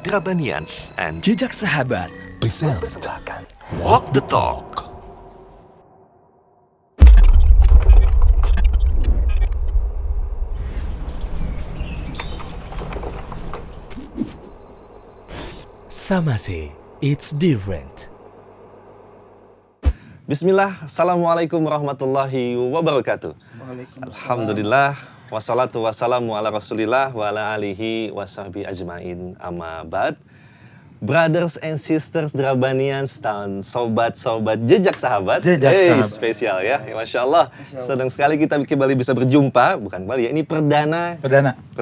Drabanians and Jejak Sahabat present Walk the Talk. Samase, it's different. Bismillah, Assalamualaikum warahmatullahi wabarakatuh. Alhamdulillah, wassalatu wassalamu ala rasulillah wa ala alihi wa sahbihi ajmain amma ba'd. Brothers and sisters Drabanians dan sobat-sobat jejak sahabat. Sahabat. Spesial ya, Masya Allah. Senang sekali kita kembali bisa berjumpa, bukan kembali ya, ini perdana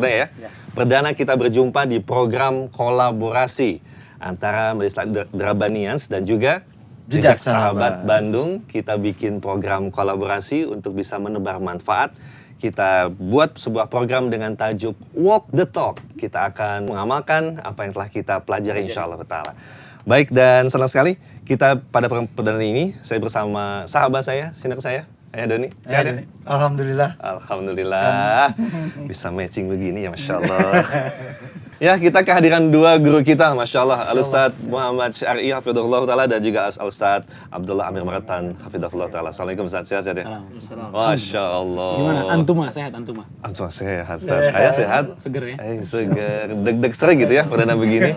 ya. Perdana kita berjumpa di program kolaborasi antara Majelis Drabanians dan juga Jejak Sahabat Bandung. Kita bikin program kolaborasi untuk bisa menebar manfaat. Kita buat sebuah program dengan tajuk Walk the Talk. Kita akan mengamalkan apa yang telah kita pelajari insya Allah ta'ala. Baik, dan senang sekali kita pada perdana ini saya bersama sahabat saya, senior saya, Ayah Doni. Sehat ya? Alhamdulillah. Bisa matching begini ya, Masya Allah. Ya, kita kehadiran dua guru kita, Masya Allah, Al-Ustadz Muhammad Syar'i Hafidhullah Ta'ala dan juga Al-Ustadz Abdullah Amir Maratan Hafidhullah Ta'ala. Assalamualaikum Ustadz, sehat ya? Masya Allah. Gimana? Antuma, sehat Antuma? Antuma sehat, Ustadz. Ayah sehat? Seger ya? Seger. Deg-deg sering gitu ya, perdana begini.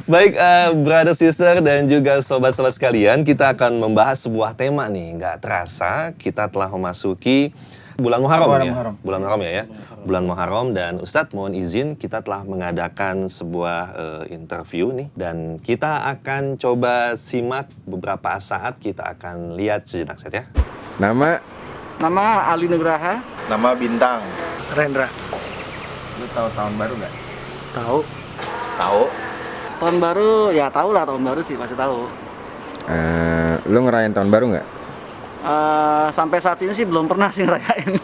Baik, brother, sister, dan juga sobat-sobat sekalian, kita akan membahas sebuah tema nih. Nggak terasa, kita telah memasuki bulan Muharram ya. Bulan Muharram ya. Bulan Muharram, dan Ustadz mohon izin kita telah mengadakan sebuah interview nih, dan kita akan coba simak beberapa saat, kita akan lihat sejenak saja ya. Nama Ali Nugraha. Nama Bintang. Rendra. Lu tahu tahun baru nggak? Tahu. Tahu. Tahun baru ya tahu lah, tahun baru sih pasti tahu. Lu ngerayain tahun baru nggak? Sampai saat ini sih belum pernah sih ngerayain.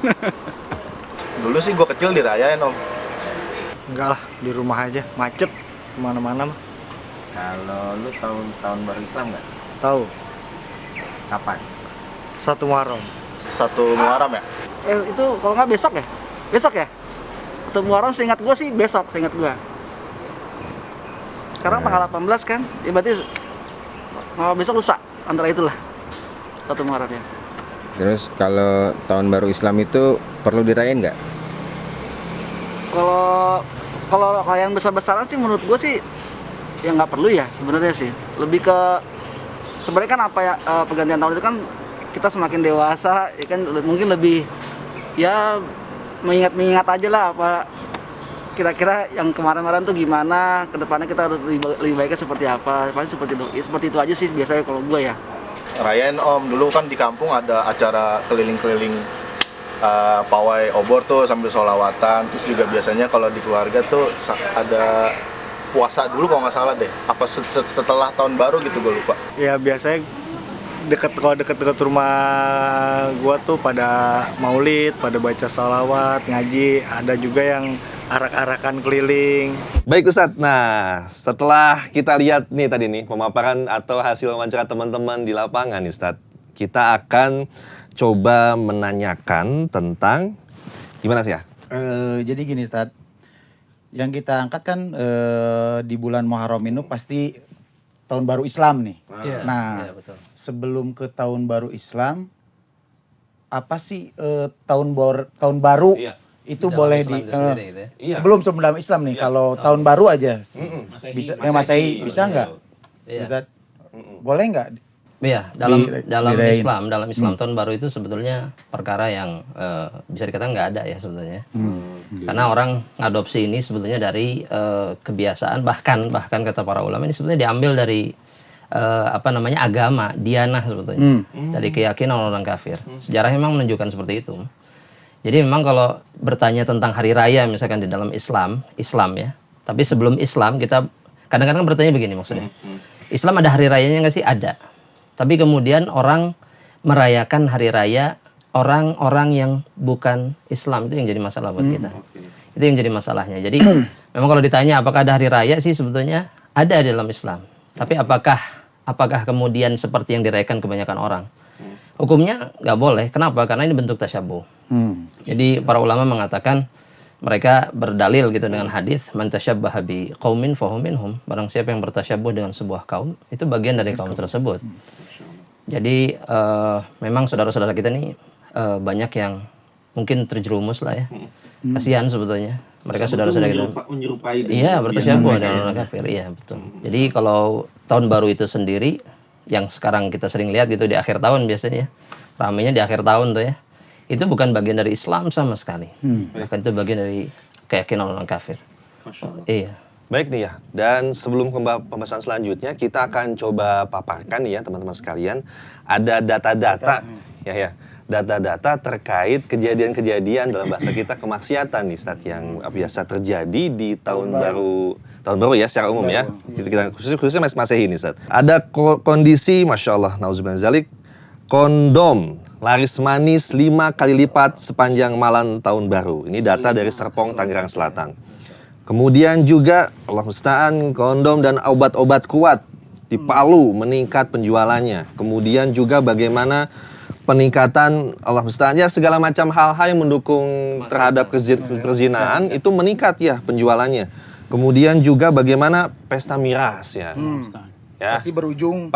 Dulu sih gue kecil dirayain, Om. Enggak lah, di rumah aja, macet kemana-mana mah. Kalau lu tahu tahun baru Islam nggak? Tahu. Kapan? 1 Muharram. 1 Muharram ya? Itu kalau nggak besok ya? Besok ya? 1 Muharram seingat gue sih besok, seingat gue. Sekarang tanggal 18 kan? Ya berarti besok lusa, antara itulah 1 Muharram ya. Terus kalau tahun baru Islam itu perlu dirayain nggak? Kalau yang besar-besaran sih menurut gue sih ya nggak perlu ya sebenarnya sih. Lebih ke sebenarnya kan apa ya, pergantian tahun itu kan kita semakin dewasa ya kan, mungkin lebih ya mengingat aja lah apa kira-kira yang kemarin-kemarin tuh gimana, kedepannya kita harus lebih baiknya seperti apa. Paling seperti itu aja sih biasanya kalau gue ya. Rayain, Om. Dulu kan di kampung ada acara keliling-keliling pawai obor tuh sambil sholawatan. Terus juga biasanya kalau di keluarga tuh ada puasa dulu kalau nggak salah deh. Apa setelah tahun baru gitu, gue lupa. Ya biasanya kalau deket rumah gua tuh pada maulid, pada baca sholawat, ngaji. Ada juga yang arak-arakan keliling. Baik Ustadz, nah setelah kita lihat nih tadi nih pemaparan atau hasil wawancara teman-teman di lapangan nih Ustadz, kita akan coba menanyakan tentang gimana sih ya? Jadi gini Ustadz, yang kita angkat kan di bulan Muharram ini pasti tahun baru Islam nih. Betul. Sebelum ke tahun baru Islam, apa sih tahun baru? Itu dalam boleh Islam gitu ya? Sebelum dalam Islam nih, kalau tahun baru aja bisa Masehi bisa nggak? Boleh nggak? Iya, dalam Islam tahun baru itu sebetulnya perkara yang bisa dikatakan nggak ada ya sebetulnya. Karena orang ngadopsi ini sebetulnya dari kebiasaan, bahkan kata para ulama ini sebetulnya diambil dari agama, dianah sebetulnya, dari keyakinan orang kafir. Sejarah memang menunjukkan seperti itu. Jadi memang kalau bertanya tentang hari raya misalkan di dalam Islam ya. Tapi sebelum Islam kita kadang-kadang bertanya begini maksudnya. Islam ada hari rayanya nggak sih? Ada. Tapi kemudian orang merayakan hari raya orang-orang yang bukan Islam, itu yang jadi masalah buat kita. Itu yang jadi masalahnya. Jadi memang kalau ditanya apakah ada hari raya sih sebetulnya ada di dalam Islam. Tapi apakah kemudian seperti yang dirayakan kebanyakan orang? Hukumnya nggak boleh. Kenapa? Karena ini bentuk tasyabuh. Jadi para ulama mengatakan mereka berdalil gitu dengan hadis man tasyabbaha bi qaumin fahuwa minhum, barang siapa yang bertasyabuh dengan sebuah kaum itu bagian dari kaum tersebut. Jadi memang saudara-saudara kita nih banyak yang mungkin terjerumus lah ya. Kasihan sebetulnya. Mereka saudara-saudara kita. Iya, bertasyabuh dengan orang kafir. Iya, betul. Jadi kalau tahun baru itu sendiri yang sekarang kita sering lihat gitu di akhir tahun biasanya, ramainya di akhir tahun tuh ya. Itu bukan bagian dari Islam sama sekali. Bahkan itu bagian dari keyakinan orang kafir. Iya. Baik nih ya, dan sebelum pembahasan selanjutnya kita akan coba paparkan nih ya teman-teman sekalian. Ada data-data data-data terkait kejadian-kejadian dalam bahasa kita kemaksiatan nih Ustaz yang biasa terjadi di tahun baru ya secara umum ya. Kita khususnya Masehi nih Ustaz. Ada kondisi Masya Allah, nauzubillah zalik, kondom laris manis 5 kali lipat sepanjang malam tahun baru. Ini data dari Serpong, Tangerang Selatan. Kemudian juga Allah musta'an, kondom dan obat-obat kuat di Palu meningkat penjualannya. Kemudian juga bagaimana peningkatan Allah musta'an ya segala macam hal-hal yang mendukung terhadap perzinaan itu meningkat ya penjualannya. Kemudian juga bagaimana pesta miras ya. Ya. Pasti berujung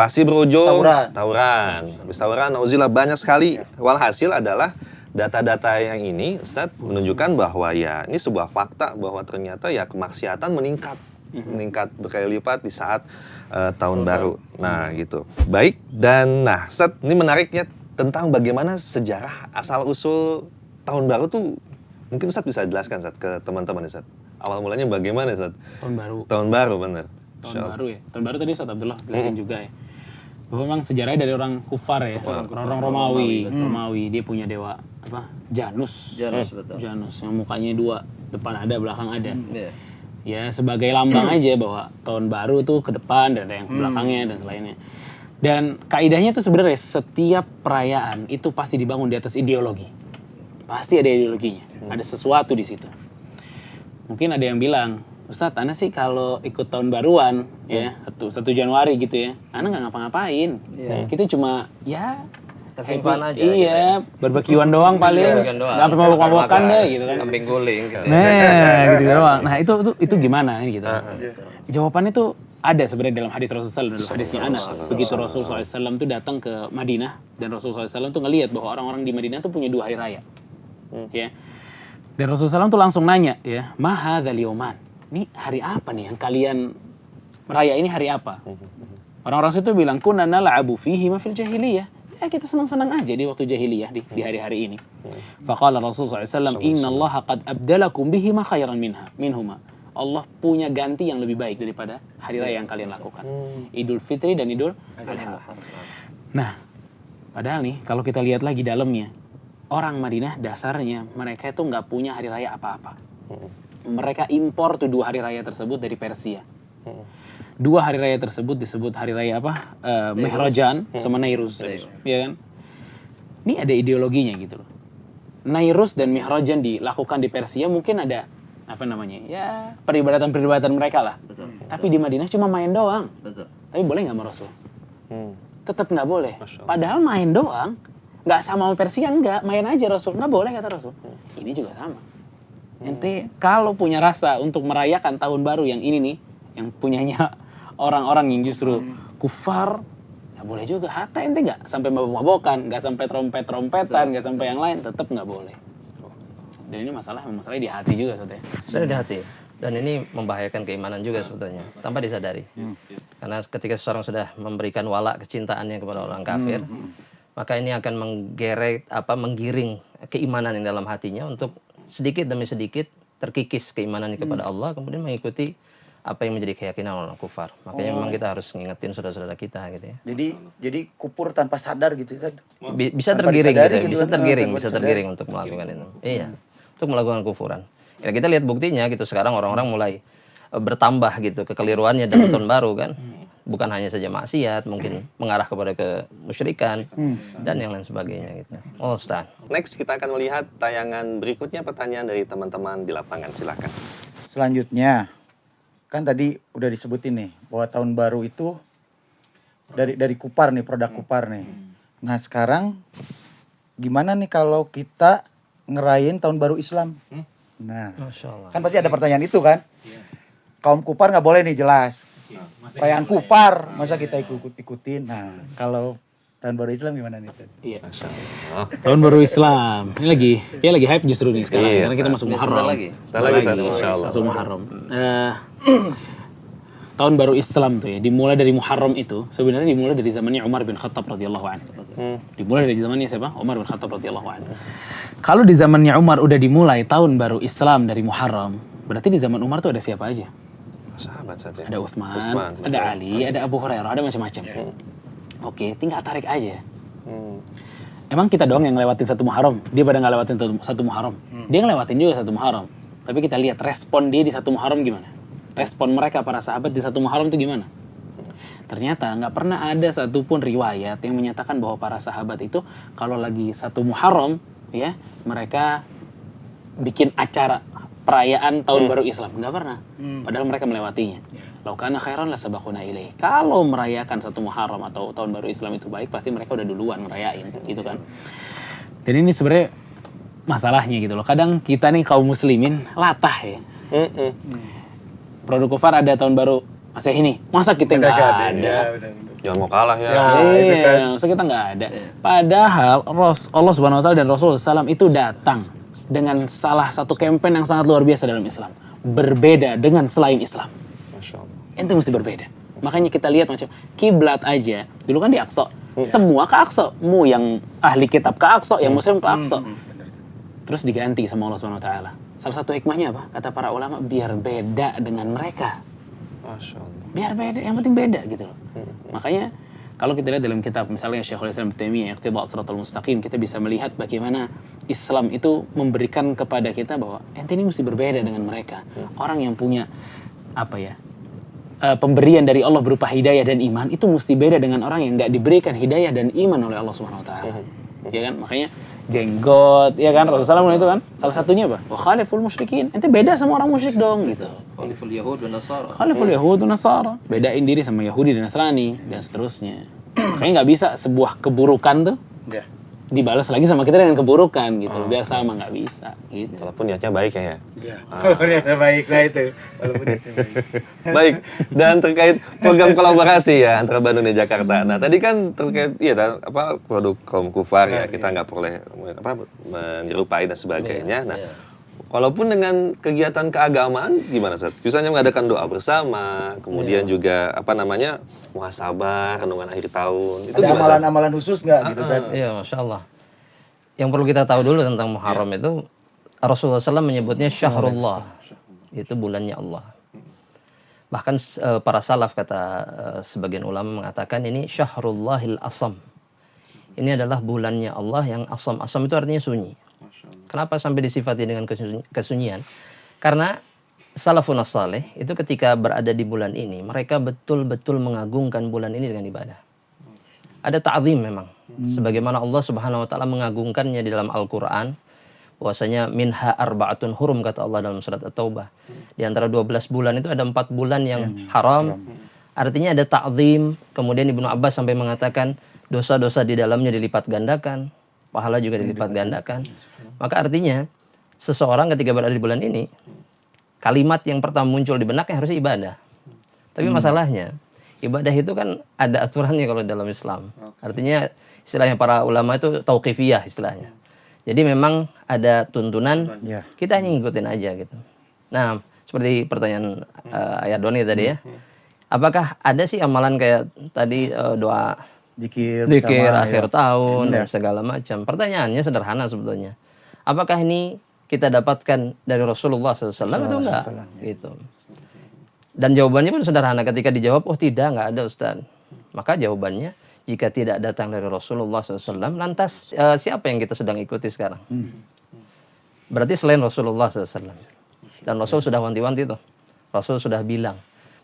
tawuran. Habis tawuran nauzubillah banyak sekali. Walhasil adalah data-data yang ini Ustaz menunjukkan bahwa ya ini sebuah fakta bahwa ternyata ya kemaksiatan meningkat berkali lipat di saat tahun baru. Nah, gitu. Baik, dan nah Ustaz ini menariknya tentang bagaimana sejarah asal usul tahun baru tuh mungkin Ustaz bisa jelaskan Ustaz ke teman-teman Ustaz. Awal mulanya bagaimana Ustaz? Tahun baru benar. Tahun baru ya. Tahun baru tadi Ustaz Abdullah jelasin juga ya. Bahwa memang sejarahnya dari orang kufar ya, orang Romawi. Dia punya dewa apa? Janus, betul. Janus yang mukanya 2, depan ada, belakang ada. Ya sebagai lambang aja bahwa tahun baru tuh ke depan dan ada yang ke belakangnya dan selainnya. Dan kaidahnya tuh sebenarnya setiap perayaan itu pasti dibangun di atas ideologi. Pasti ada ideologinya, ada sesuatu di situ. Mungkin ada yang bilang, Ustadz, Ana sih kalau ikut tahun baruan ya 1 Januari gitu ya, Ana nggak ngapa-ngapain. Nah, kita cuma ya happy fun aja. Iya, barbekyuan doang paling. Nggak sampai mabok-mabokan deh gitu kan. Kambing guling gitu. Nah, gitu doang. Nah, itu gimana gitu. Jawabannya tuh ada sebenarnya dalam hadis Rasulullah SAW, dalam hadisnya Anas. Begitu Rasulullah SAW tuh datang ke Madinah dan Rasulullah SAW tuh ngelihat bahwa orang-orang di Madinah tuh punya 2 hari raya. Ya. Dan Rasulullah SAW tuh langsung nanya ya, "Ma hadzal yauman?" Ini hari apa nih yang kalian meraya ini hari apa? Orang-orang situ bilang kunna nal'abu fihi ma fil jahiliyah. Ya kita senang-senang aja di waktu jahiliyah di hari-hari ini. Faqala Rasulullah SAW, "Innallaha qad abdalakum bihi ma khairan minhuma." Allah punya ganti yang lebih baik daripada hari raya yang kalian lakukan. Idul Fitri dan Idul Adha. Nah, padahal nih kalau kita lihat lagi dalamnya, orang Madinah dasarnya mereka itu nggak punya hari raya apa-apa. Mereka impor tuh 2 hari raya tersebut dari Persia. 2 hari raya tersebut disebut hari raya apa? Mihrajan sama Nairuz. Ya kan? Ini ada ideologinya gitu loh. Nairuz dan Mihrajan dilakukan di Persia mungkin ada apa namanya? Ya, peribadatan-peribadatan mereka lah. Betul. Tapi di Madinah cuma main doang. Betul. Tapi boleh nggak sama Rasul? Tetap nggak boleh. Padahal main doang. Nggak sama Persia, nggak. Main aja Rasul. Nggak boleh kata Rasul. Ini juga sama. Ente kalau punya rasa untuk merayakan tahun baru yang ini nih, yang punyanya orang-orang yang justru kufar, ya boleh juga. Hatta ente nggak sampai mabok-mabokan, nggak sampai trompet-trompetan, nggak sampai yang lain, tetap nggak boleh. Dan ini masalahnya di hati juga sebetulnya. Sudah di hati. Dan ini membahayakan keimanan juga sebetulnya, tanpa disadari. Karena ketika seseorang sudah memberikan wala kecintaannya kepada orang kafir, maka ini akan menggiring keimanan yang dalam hatinya untuk sedikit demi sedikit terkikis keimanannya kepada Allah, kemudian mengikuti apa yang menjadi keyakinan orang kufar. Makanya memang kita harus ngingetin saudara-saudara kita gitu ya. Jadi kupur tanpa sadar gitu kan. Bisa tergiring gitu, bisa tergiring untuk melakukan itu. Iya, untuk melakukan kufuran. Ya kita lihat buktinya gitu, sekarang orang-orang mulai bertambah gitu kekeliruannya dalam tahun baru kan. Bukan hanya saja maksiat, mungkin mengarah kepada kemusyrikan dan yang lain sebagainya gitu. Oh, Ustaz. Next kita akan melihat tayangan berikutnya, pertanyaan dari teman-teman di lapangan, silakan. Selanjutnya, kan tadi udah disebutin nih bahwa tahun baru itu dari kupar nih, produk kupar nih. Nah sekarang gimana nih kalau kita ngerayain tahun baru Islam? Nah, Masya Allah. kan pasti ada pertanyaan itu kan. Kaum kufar nggak boleh nih jelas. Perayaan kufar, masa kita ikutin. Nah, kalau tahun baru Islam gimana nih? Iya. Tahun baru Islam. Ini lagi hype justru nih sekarang. Iya, Karena kita masuk Muharram. Sebentar lagi. Kita lagi satu, Masya Allah. Masuk Muharram. Tahun baru Islam tuh ya, dimulai dari Muharram itu sebenarnya dimulai dari zamannya Umar bin Khattab radhiyallahu anhu. Dimulai dari zamannya siapa? Umar bin Khattab radhiyallahu anhu. Kalau di zamannya Umar udah dimulai tahun baru Islam dari Muharram, berarti di zaman Umar tuh ada siapa aja? Sahabat saja. Ada Utsman, ada Ali, ada Abu Hurairah, ada macam-macam. Oke, tinggal tarik aja. Emang kita doang yang ngelewatin satu Muharram? Dia pada nggak lewatin satu Muharram. Dia ngelewatin juga satu Muharram. Tapi kita lihat respon dia di satu Muharram gimana? Respon mereka para sahabat di satu Muharram itu gimana? Ternyata nggak pernah ada satupun riwayat yang menyatakan bahwa para sahabat itu kalau lagi satu Muharram ya mereka bikin acara perayaan tahun baru Islam. Nggak pernah. Padahal mereka melewatinya. Lau kana khairan lasabaquna ilaih. Kalau merayakan satu Muharram atau tahun baru Islam itu baik, pasti mereka udah duluan ngerayain gitu kan. Dan ini sebenarnya masalahnya gitu loh. Kadang kita nih kaum muslimin latah ya. Produk kufar ada tahun baru Masehi ini, masa kita nggak ada? Jangan mau kalah ya. Iya, masa kita nggak ada. Padahal Allah Subhanahu Wa Taala dan Rasulullah SAW itu datang dengan salah satu campaign yang sangat luar biasa dalam Islam, berbeda dengan selain Islam. Masya Allah. Ente mesti berbeda. Makanya kita lihat macam kiblat aja, dulu kan di Aqsa, semua ke Aqsa, mu yang ahli kitab ke Aqsa, yang muslim ke Aqsa. Terus diganti sama Allah Subhanahu Wa Taala. Salah satu hikmahnya apa? Kata para ulama, biar beda dengan mereka. Masya Allah. Biar beda, yang penting beda gitu loh. Makanya kalau kita lihat dalam kitab misalnya Syekhul Islam Ibnu Taimiyah Iqtida' Shiratal Mustaqim, kita bisa melihat bagaimana Islam itu memberikan kepada kita bahwa ente ini mesti berbeda dengan mereka. Orang yang punya apa ya? Pemberian dari Allah berupa hidayah dan iman itu mesti beda dengan orang yang enggak diberikan hidayah dan iman oleh Allah Subhanahu Wa Taala. Ya kan? Makanya jenggot, ya kan? Rasulullah SAW itu kan salah satunya apa? Wa khaliful musyrikin. Ente beda sama orang musyrik dong gitu. Khaliful Yahud dan Nasara. Khaliful Yahud dan Nasara. Bedain diri sama Yahudi dan Nasrani dan seterusnya. Makanya nggak bisa sebuah keburukan tuh dibalas lagi sama kita dengan keburukan gitu. Biar sama, nggak bisa gitu. Walaupun niatnya baik ya. Ternyata baik lah itu. Baik, dan terkait program kolaborasi ya antara Bandung dan Jakarta. Nah tadi kan terkait produk kaum kufar ya, kita nggak boleh menyerupai dan sebagainya. Nah, walaupun dengan kegiatan keagamaan gimana Ustaz? Misalnya mengadakan doa bersama, kemudian juga muhasabah, renungan akhir tahun. Itu ada amalan-amalan khusus nggak gitu kan? Iya, Masya Allah. Yang perlu kita tahu dulu tentang Muharram itu, Rasulullah SAW menyebutnya Syahrullah. Itu bulannya Allah. Bahkan para salaf kata sebagian ulama mengatakan ini Syahrullahil Asam. Ini adalah bulannya Allah yang asam. Asam itu artinya sunyi. Kenapa sampai disifati dengan kesunyian? Karena salafun as-salih itu ketika berada di bulan ini, mereka betul-betul mengagungkan bulan ini dengan ibadah. Ada ta'zim memang. Sebagaimana Allah Subhanahu wa taala mengagungkannya di dalam Al-Qur'an, bahwasanya minha arba'atun hurum kata Allah dalam surat At-Taubah. Di antara 12 bulan itu ada 4 bulan yang haram. Artinya ada ta'zim. Kemudian Ibnu Abbas sampai mengatakan dosa-dosa di dalamnya dilipat gandakan, pahala juga dilipat gandakan. Maka artinya seseorang ketika berada di bulan ini, kalimat yang pertama muncul di benaknya harusnya ibadah. Tapi masalahnya, ibadah itu kan ada aturannya kalau dalam Islam. Artinya istilahnya para ulama itu tauqifiyah istilahnya. Jadi memang ada tuntunan, kita hanya ngikutin aja gitu. Nah, seperti pertanyaan Ayah Doni tadi ya. Apakah ada sih amalan kayak tadi doa Zikir akhir tahun dan segala macam? Pertanyaannya sederhana sebetulnya. Apakah ini kita dapatkan dari Rasulullah SAW atau enggak? Gitu. Dan jawabannya pun sederhana. Ketika dijawab, oh tidak, enggak ada Ustaz. Maka jawabannya, jika tidak datang dari Rasulullah SAW, lantas siapa yang kita sedang ikuti sekarang? Berarti selain Rasulullah SAW. Dan Rasul sudah wanti-wanti tuh. Rasul sudah bilang,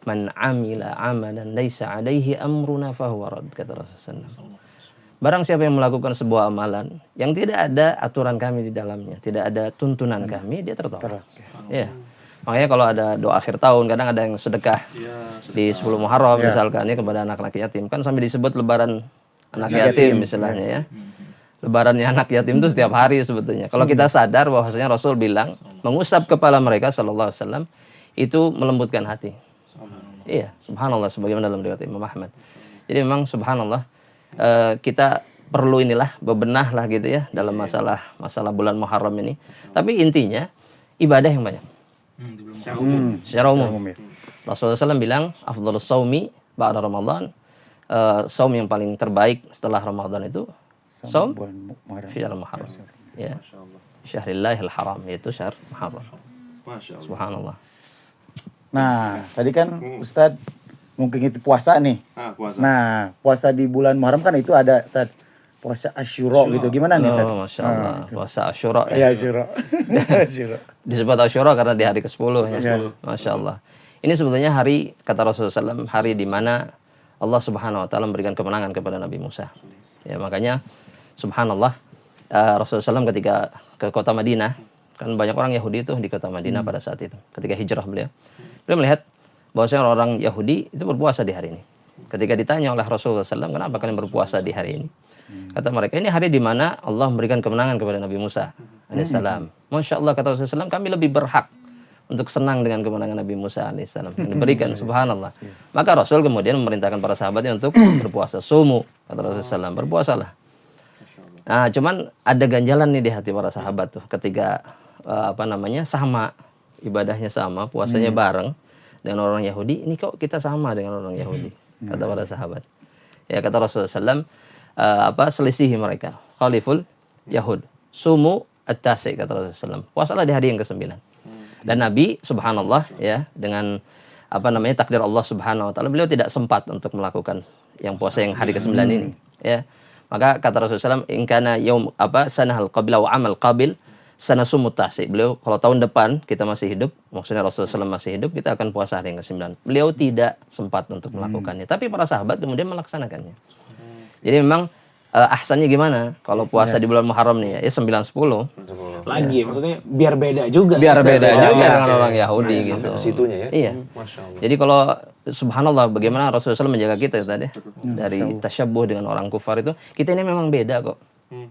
man amila amalan laisa alaihi amruna fahuwa rad, kata Rasulullah SAW. Barang siapa yang melakukan sebuah amalan yang tidak ada aturan kami di dalamnya, tidak ada tuntunan kami, dia tertolak. Ya. Makanya kalau ada doa akhir tahun, kadang ada yang sedekah di 10 Muharram misalkan ya kepada anak-anak yatim. Kan sampai disebut lebaran anak yatim istilahnya ya. lebarannya anak yatim itu setiap hari sebetulnya. Kalau kita sadar bahwasanya Rasul bilang mengusap kepala mereka sallallahu alaihi wasallam itu melembutkan hati. Iya, subhanallah sebagaimana dalam riwayat Imam Ahmad. Jadi memang subhanallah kita perlu inilah bebenah lah gitu ya dalam masalah bulan Muharram ini. Tapi intinya ibadah yang banyak. Secara umum. Rasulullah SAW bilang afdhalus shaumi ba'da Ramadan. Saum yang paling terbaik setelah Ramadan itu saum syahr Muharram. Ya. Syahrillahil haram, yaitu syahr Muharram. Subhanallah. Nah, tadi kan Ustadz mungkin itu puasa nih. Puasa. Nah, puasa di bulan Muharram kan itu ada puasa Asyura gitu. Gimana nih? Oh, Masya Allah. Puasa Asyura Iya, ya. Asyura. Asyura. Disebut Asyura karena di hari ke-10 ya. Masya Allah. Ini sebetulnya hari, kata Rasulullah SAW, hari di mana Allah Subhanahu wa taala memberikan kemenangan kepada Nabi Musa. Ya, makanya subhanallah Rasulullah SAW ketika ke kota Madinah, kan banyak orang Yahudi itu di kota Madinah pada saat itu. Ketika hijrah beliau melihat bahwasanya orang Yahudi itu berpuasa di hari ini. Ketika ditanya oleh Rasulullah SAW, kenapa kalian berpuasa di hari ini? Kata mereka, ini hari di mana Allah memberikan kemenangan kepada Nabi Musa alaihissalam. Masya Allah, kata Rasulullah SAW, kami lebih berhak untuk senang dengan kemenangan Nabi Musa alaihissalam yang diberikan, subhanallah. Maka Rasul kemudian memerintahkan para sahabatnya untuk berpuasa. Sumu, kata Rasulullah SAW, berpuasalah. Nah, cuman ada ganjalan nih di hati para sahabat tuh ketika sama ibadahnya sama, puasanya bareng dengan orang Yahudi. Ini kok kita sama dengan orang Yahudi, kata para sahabat. Ya, kata Rasulullah SAW, selisihi mereka. Khaliful Yahud. Sumu at-tasi, kata Rasulullah SAW. Puasalah di hari yang ke-9. Dan Nabi subhanallah ya dengan takdir Allah Subhanahu wa taala, beliau tidak sempat untuk melakukan yang puasa yang hari ke-9 ini ya. Maka kata Rasulullah SAW, in kana yaum sanahal qabla wa amal qabil sanasumut tasi. Beliau kalau tahun depan kita masih hidup, maksudnya Rasulullah SAW masih hidup, kita akan puasa hari yang ke-9. Beliau tidak sempat untuk melakukannya, tapi para sahabat kemudian melaksanakannya. Jadi memang ahsannya gimana kalau puasa di bulan Muharram nih ya 9-10 lagi maksudnya biar beda juga dengan orang Yahudi gitu. Sampai ke situnya ya. Iya. Masya Allah. Jadi kalau subhanallah bagaimana Rasulullah SAW menjaga kita tadi dari tasyabbuh dengan orang kufar itu, kita ini memang beda kok.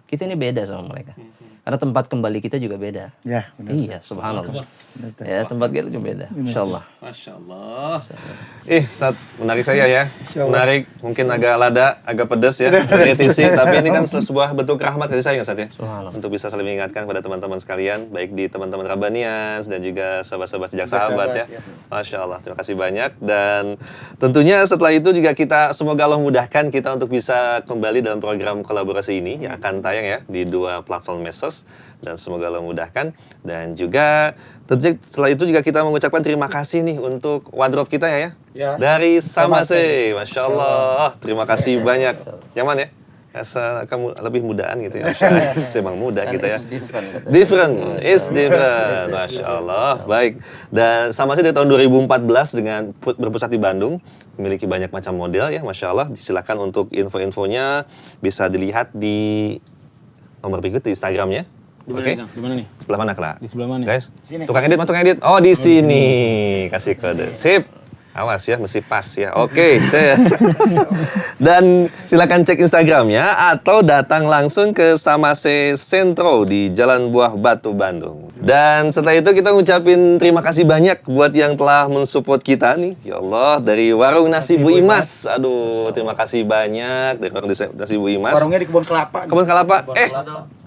Kita ini beda sama mereka. Karena tempat kembali kita juga beda. Ya, benar. Iya, subhanallah. Ya, tempat kita juga beda. Insyaallah. Masya Allah. Ustaz, menarik saya ya. Menarik, mungkin agak lada, agak pedas ya. Kritisi, tapi ini kan sebuah bentuk rahmat kasih sayang Ustaz ya. Untuk bisa saling mengingatkan pada teman-teman sekalian, baik di teman-teman Rabbaniyas dan juga sahabat-sahabat jejak sahabat ya. Masya Allah, terima kasih banyak. Dan tentunya setelah itu juga kita, semoga Allah mudahkan kita untuk bisa kembali dalam program kolaborasi ini yang akan tayang ya di 2 platform medsos. Dan semoga Allah mudahkan. Dan juga tentunya setelah itu juga kita mengucapkan terima kasih nih untuk wardrobe kita ya. Dari Samase. Masya Allah. Terima kasih banyak. Nyaman ya? Rasa kamu lebih mudaan gitu ya. Memang muda kita ya. Different. Masya Allah. Baik. Dan Samase dari tahun 2014 dengan berpusat di Bandung. Memiliki banyak macam model ya. Masya Allah. Silakan untuk info-infonya bisa dilihat di nomor berikut di Instagramnya. Oke. Di mana nih? Sebelah mana, Kak? Di sebelah mana? Guys, tukang edit. Oh, di sini. Kasih kode. Sip. Awas ya, mesti pas ya. Oke, saya. Dan silakan cek Instagramnya atau datang langsung ke Samase Sentro di Jalan Buah Batu, Bandung. Dan setelah itu kita ngucapin terima kasih banyak buat yang telah mensupport kita nih. Ya Allah, dari Warung Nasi Bu Imas. Aduh, terima kasih banyak dari Warung Nasi Bu Imas. Warungnya di Kebun Kelapa. Kebun Kelapa.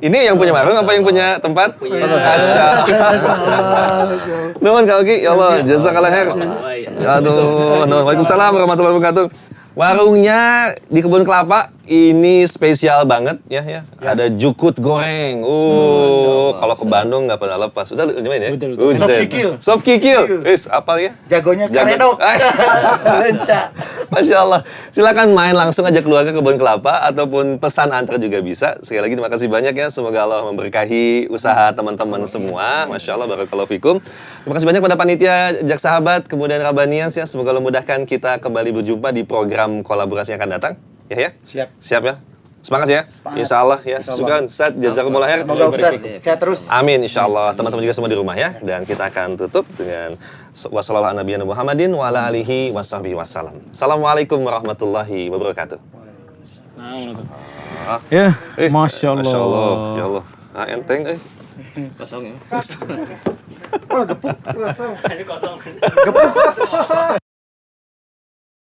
Ini yang punya warung apa yang punya tempat? Masya Allah. Nuhun Kak Oki, ya Allah, jazakallah khair. Aduh, waalaikumsalam warahmatullahi wabarakatuh. Warungnya di Kebun Kelapa ini spesial banget ya. Ada jukut goreng. Kalau ke Bandung nggak pernah lepas. Ustaz nyobain ya? Betul. Sop kikil. Apal ya? Jagonya karedok. Lenca. Masya Allah. Silakan main langsung aja keluar ke Kebun Kelapa ataupun pesan antar juga bisa. Sekali lagi terima kasih banyak ya. Semoga Allah memberkahi usaha teman-teman semua. Masya Allah, barakallahu fikum. Terima kasih banyak pada panitia Jak Sahabat, kemudian Rabbaniyas ya. Semoga Allah mudahkan kita kembali berjumpa di program kolaborasi yang akan datang. Ya. Siap ya. Semangat ya. Insya Allah ya. Syukran Ustaz, jazakumullah khair. Semoga Ustaz sehat terus. Amin insya Allah. Teman-teman juga semua di rumah ya. Dan kita akan tutup dengan wassallallahu ala nabiyina Muhammadin wa ala alihi wasahbihi wassalam. Assalamualaikum warahmatullahi wabarakatuh. Nah, Ya, Masya Allah. Masya Allah, ya Allah. Ah, enteng, Kosong ya.